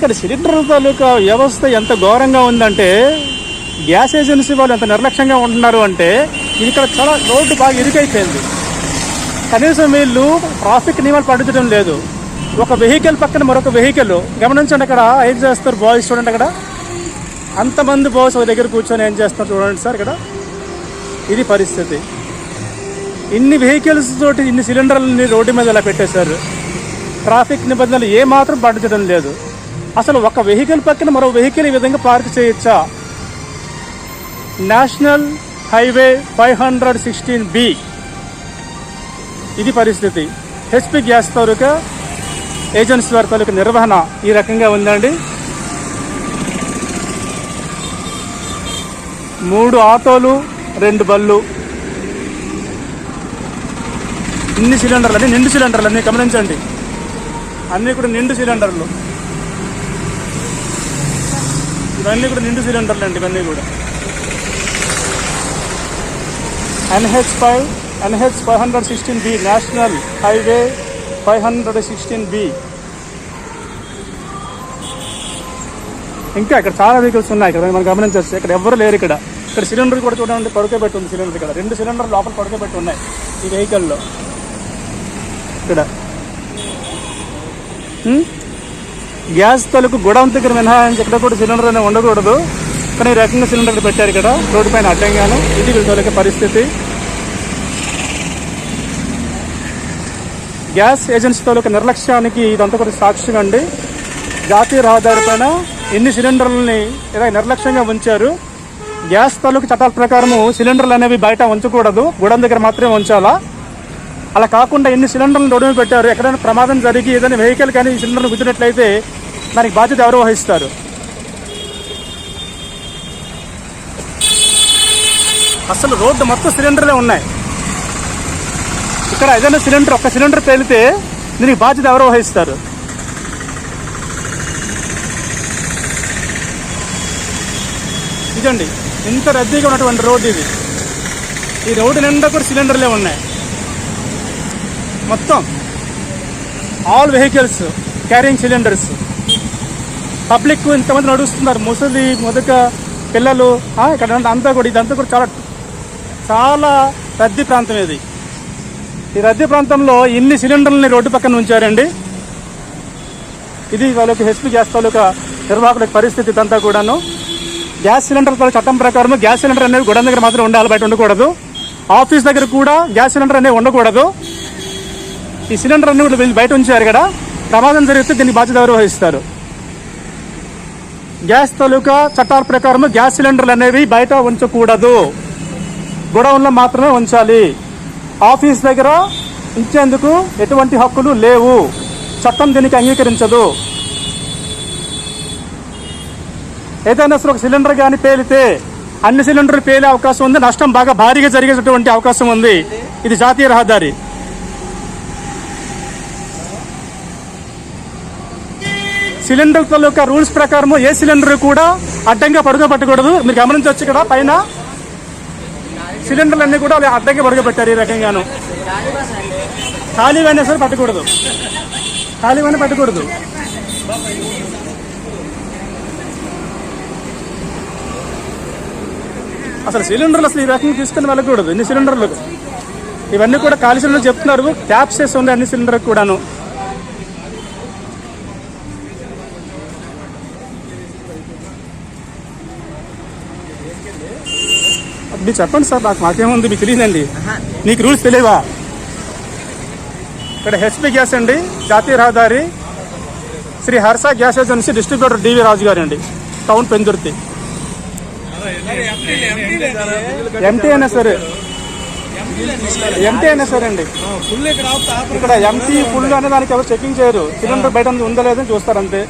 ఇక్కడ సిలిండర్ల తాలూకా వ్యవస్థ ఎంత ఘోరంగా ఉందంటే, గ్యాస్ ఏజెన్సీ వాళ్ళు ఎంత నిర్లక్ష్యంగా ఉంటున్నారు అంటే, ఇక్కడ చాలా రోడ్డు బాగా ఇరుకైపోయింది. కనీసం వీళ్ళు ట్రాఫిక్ నియమాలు పాటించడం లేదు. ఒక వెహికల్ పక్కన మరొక వెహికల్ గమనించండి. అక్కడ ఏం చేస్తారు బాయ్స్ చూడండి, అక్కడ అంతమంది బాయ్స్ ఒక దగ్గర కూర్చొని ఏం చేస్తారు చూడండి సార్. ఇక్కడ ఇది పరిస్థితి. ఇన్ని వెహికల్స్ తోటి ఇన్ని సిలిండర్లని రోడ్డు మీద ఇలా పెట్టేశారు. ట్రాఫిక్ నిబంధనలు ఏమాత్రం పాటించడం లేదు. అసలు ఒక వెహికల్ పక్కన మరో వెహికల్ ఈ విధంగా పార్క్ చేయొచ్చా? నేషనల్ హైవే 516B ఇది పరిస్థితి. హెచ్పి గ్యాస్ తాలూకా ఏజెన్సీ వారి తాలూకా నిర్వహణ ఈ రకంగా ఉందండి. 3 ఆటోలు 2 బళ్ళు, ఇన్ని సిలిండర్లు అన్నీ నిండు సిలిండర్లు అన్నీ గమనించండి. అన్నీ కూడా నిండు సిలిండర్లు, ఇవన్నీ కూడా నిండు సిలిండర్లు అండి. ఇవన్నీ కూడా NH 516B national highway 516B. ఇంకా ఇక్కడ చాలా వెహికల్స్ ఉన్నాయి. ఇక్కడ మనం గమనించవచ్చు. ఇక్కడ ఎవరు లేరు. ఇక్కడ సిలిండర్ కూడా చూడండి, పడుకోబెట్టి ఉంది సిలిండర్. ఇక్కడ 2 సిలిండర్లు లోపల పడుకోబెట్టి ఉన్నాయి ఈ వెహికల్లో. ఇక్కడ గ్యాస్ తలుకు గొడవ దగ్గర మినహాయించి ఇక్కడ కూడా సిలిండర్ అనేది ఉండకూడదు. కానీ ఈ రకంగా సిలిండర్ పెట్టారు ఇక్కడ రోడ్డు పైన అడ్డంగాను. ఇది వీళ్ళ తొలగే పరిస్థితి. గ్యాస్ ఏజెన్సీ తాలూకా నిర్లక్ష్యానికి ఇదంతా కూడా సాక్ష్యం అండి. జాతీయ రహదారి పైన ఎన్ని సిలిండర్లని ఇలా నిర్లక్ష్యంగా ఉంచారు. గ్యాస్ తాలూకా చట్టాల ప్రకారము సిలిండర్లు అనేవి బయట ఉంచకూడదు, గూడెం దగ్గర మాత్రమే ఉంచాలా. అలా కాకుండా ఎన్ని సిలిండర్లను రోడ్డు మీద పెట్టారు. ఎక్కడైనా ప్రమాదం జరిగి ఏదైనా వెహికల్ కానీ ఈ సిలిండర్లు గుద్దినట్లయితే దానికి బాధ్యత ఎవరు వహిస్తారు? అసలు రోడ్డు మొత్తం సిలిండర్లే ఉన్నాయి. ఇక్కడ ఏదైనా సిలిండర్ ఒక్క సిలిండర్ పేలితే దీనికి బాధ్యత ఎవరు వహిస్తారు? ఇదండి ఇంత రద్దీగా ఉన్నటువంటి రోడ్డు ఇది. ఈ రోడ్డు నిండా కూడా సిలిండర్లే ఉన్నాయి. మొత్తం all vehicles carrying cylinders. Public ఇంతమంది నడుస్తున్నారు, ముసలి మొదక పిల్లలు. ఇక్కడ అంతా కూడా ఇదంతా కూడా చాలా చాలా రద్దీ ప్రాంతం ఇది. ఈ రద్దీ ప్రాంతంలో ఇన్ని సిలిండర్లని రోడ్డు పక్కన ఉంచారండి. ఇది వాళ్ళకి హెచ్పి గ్యాస్ తాలూకా నిర్వాహకుల పరిస్థితి. ఇదంతా కూడాను గ్యాస్ సిలిండర్ చట్టం ప్రకారం గ్యాస్ సిలిండర్ అనేది గొడవ దగ్గర మాత్రం ఉండాలి, బయట ఉండకూడదు. ఆఫీస్ దగ్గర కూడా గ్యాస్ సిలిండర్ అనేది ఉండకూడదు. ఈ సిలిండర్ అన్ని వీళ్ళు బయట ఉంచారు. ఇక్కడ ప్రమాదం జరిగితే దీన్ని బాధ్యత ఎవరు వహిస్తారు? గ్యాస్ తాలూకా చట్టాల ప్రకారం గ్యాస్ సిలిండర్లు అనేవి బయట ఉంచకూడదు, గొడవల్లో మాత్రమే ఉంచాలి. ఆఫీస్ దగ్గర ఉంచేందుకు ఎటువంటి హక్కులు లేవు, చట్టం దీనికి అంగీకరించదు. ఏదైనా అసలు ఒక సిలిండర్ కానీ పేలితే అన్ని సిలిండర్లు పేలే అవకాశం ఉంది, నష్టం బాగా భారీగా జరిగేటటువంటి అవకాశం ఉంది. ఇది జాతీయ రహదారి. సిలిండర్ తాలూకా రూల్స్ ప్రకారం ఏ సిలిండర్ కూడా అడ్డంగా పడుకోబెట్టకూడదు. మీరు గమనించవచ్చు ఇక్కడ పైన సిలిండర్లు అన్నీ కూడా అడ్డంగా పడుకోబెట్టారు. ఈ రకంగాను ఖాళీవైనా సరే పట్టకూడదు, ఖాళీవైనా పట్టకూడదు. అసలు సిలిండర్లు అసలు ఈ రకంగా తీసుకుని వెళ్ళకూడదు. ఇన్ని సిలిండర్లు ఇవన్నీ కూడా ఖాళీ సిలిండర్ చెప్తున్నారు. ట్యాప్స్ చేసి ఉంది అన్ని సిలిండర్ కూడాను. మీరు చెప్పండి సార్, మాకేముంది, మీకు తెలియదండి. మీకు రూల్స్ తెలియవా? ఇక్కడ హెచ్పి గ్యాస్ అండి, జాతీయ రహదారి, Shri Harsha gas agency, distributor DV Raju గారు అండి, టౌన్ పెందుర్తి. ఎంటీ అయినా సరే అండి. ఇక్కడ ఎంటీ ఫుల్ అనే దానికి ఎవరు చెకింగ్ చేయరు. సిలిండర్ బయట ఉందో లేదని చూస్తారు అంతే.